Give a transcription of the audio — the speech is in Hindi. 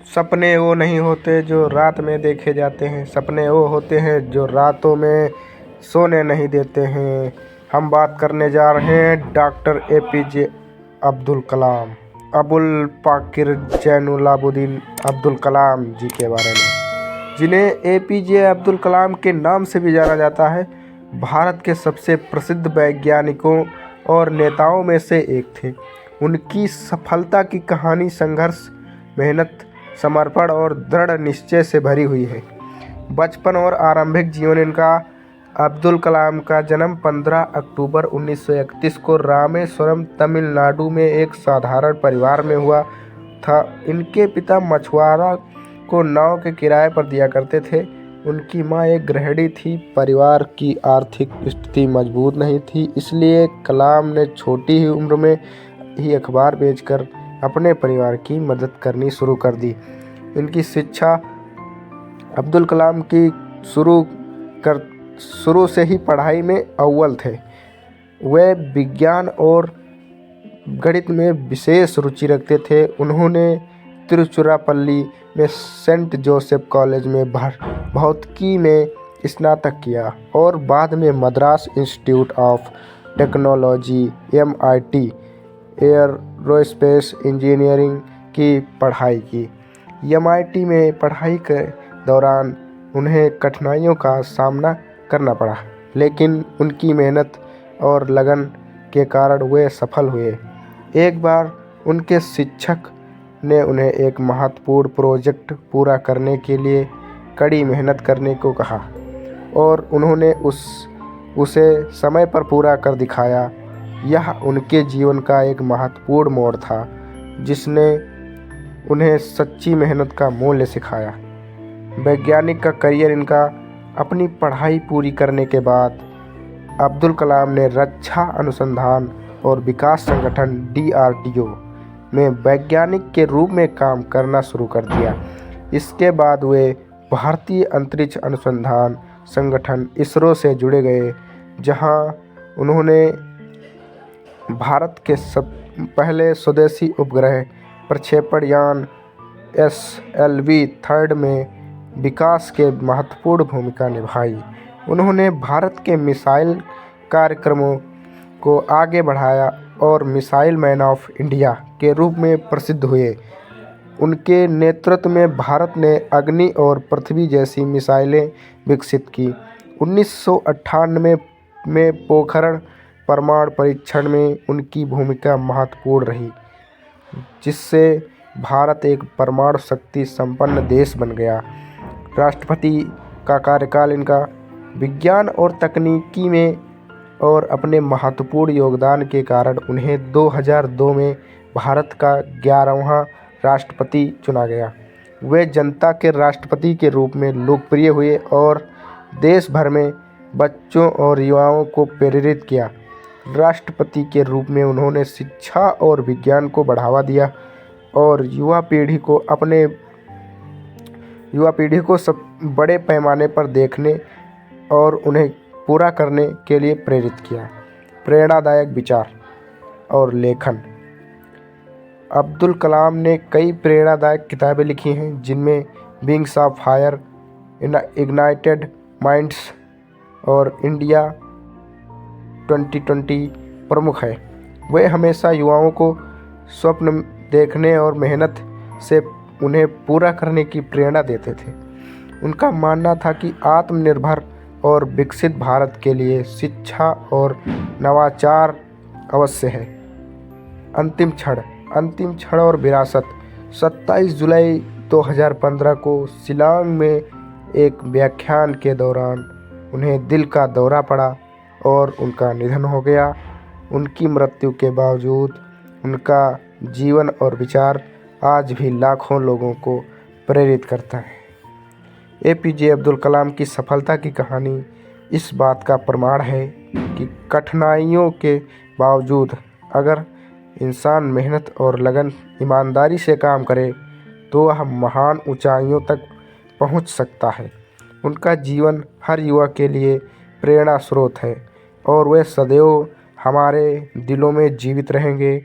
सपने वो नहीं होते जो रात में देखे जाते हैं, सपने वो होते हैं जो रातों में सोने नहीं देते हैं। हम बात करने जा रहे हैं डॉक्टर APJ अब्दुल कलाम, अबुल पाकिर जैनुलाब्दीन अब्दुल कलाम जी के बारे में, जिन्हें APJ अब्दुल कलाम के नाम से भी जाना जाता है। भारत के सबसे प्रसिद्ध वैज्ञानिकों और नेताओं में से एक थे। उनकी सफलता की कहानी संघर्ष, मेहनत, समर्पण और दृढ़ निश्चय से भरी हुई है। बचपन और आरंभिक जीवन इनका। अब्दुल कलाम का जन्म 15 अक्टूबर 1931 को रामेश्वरम, तमिलनाडु में एक साधारण परिवार में हुआ था। इनके पिता मछुआरा को नाव के किराए पर दिया करते थे। उनकी मां एक गृहिणी थी। परिवार की आर्थिक स्थिति मजबूत नहीं थी, इसलिए कलाम ने छोटी ही उम्र में ही अखबार बेचकर अपने परिवार की मदद करनी शुरू कर दी। इनकी शिक्षा अब्दुल कलाम की शुरू से ही पढ़ाई में अव्वल थे। वे विज्ञान और गणित में विशेष रुचि रखते थे। उन्होंने तिरुचिरापल्ली में सेंट जोसेफ कॉलेज में भौतिकी में स्नातक किया और बाद में Madras institute of technology MIT aerospace engineering की पढ़ाई की। MIT में पढ़ाई के दौरान उन्हें कठिनाइयों का सामना करना पड़ा, लेकिन उनकी मेहनत और लगन के कारण वे सफल हुए। एक बार उनके शिक्षक ने उन्हें एक महत्वपूर्ण प्रोजेक्ट पूरा करने के लिए कड़ी मेहनत करने को कहा और उन्होंने उसे समय पर पूरा कर दिखाया। यह उनके जीवन का एक महत्वपूर्ण मोड़ था, जिसने उन्हें सच्ची मेहनत का मूल्य सिखाया। वैज्ञानिक का करियर इनका। अपनी पढ़ाई पूरी करने के बाद अब्दुल कलाम ने रक्षा अनुसंधान और विकास संगठन DRDO में वैज्ञानिक के रूप में काम करना शुरू कर दिया। इसके बाद वे भारतीय अंतरिक्ष अनुसंधान संगठन ISRO से जुड़े गए, जहां उन्होंने भारत के पहले स्वदेशी उपग्रह प्रक्षेपण यान SLV-3 में विकास के महत्वपूर्ण भूमिका निभाई। उन्होंने भारत के मिसाइल कार्यक्रमों को आगे बढ़ाया और मिसाइल मैन ऑफ इंडिया के रूप में प्रसिद्ध हुए। उनके नेतृत्व में भारत ने अग्नि और पृथ्वी जैसी मिसाइलें विकसित की। 1998 में पोखरण परमाणु परीक्षण में उनकी भूमिका महत्वपूर्ण रही, जिससे भारत एक परमाणु शक्ति संपन्न देश बन गया। राष्ट्रपति का कार्यकाल इनका। विज्ञान और तकनीकी में और अपने महत्वपूर्ण योगदान के कारण उन्हें 2002 में भारत का 11वां राष्ट्रपति चुना गया। वे जनता के राष्ट्रपति के रूप में लोकप्रिय हुए और देश भर में बच्चों और युवाओं को प्रेरित किया। राष्ट्रपति के रूप में उन्होंने शिक्षा और विज्ञान को बढ़ावा दिया और युवा पीढ़ी को सब बड़े पैमाने पर देखने और उन्हें पूरा करने के लिए प्रेरित किया। प्रेरणादायक विचार और लेखन। अब्दुल कलाम ने कई प्रेरणादायक किताबें लिखी हैं, जिनमें wings of fire, ignited minds और इंडिया 2020 प्रमुख है। वे हमेशा युवाओं को स्वप्न देखने और मेहनत से उन्हें पूरा करने की प्रेरणा देते थे। उनका मानना था कि आत्मनिर्भर और विकसित भारत के लिए शिक्षा और नवाचार आवश्यक है। अंतिम क्षण और विरासत। 27 जुलाई 2015 को शिलांग में एक व्याख्यान के दौरान उन्हें दिल का दौरा पड़ा और उनका निधन हो गया। उनकी मृत्यु के बावजूद उनका जीवन और विचार आज भी लाखों लोगों को प्रेरित करता है। APJ अब्दुल कलाम की सफलता की कहानी इस बात का प्रमाण है कि कठिनाइयों के बावजूद अगर इंसान मेहनत और लगन ईमानदारी से काम करे तो वह महान ऊंचाइयों तक पहुंच सकता है। उनका जीवन हर युवा के लिए प्रेरणा स्रोत है और वे सदैव हमारे दिलों में जीवित रहेंगे।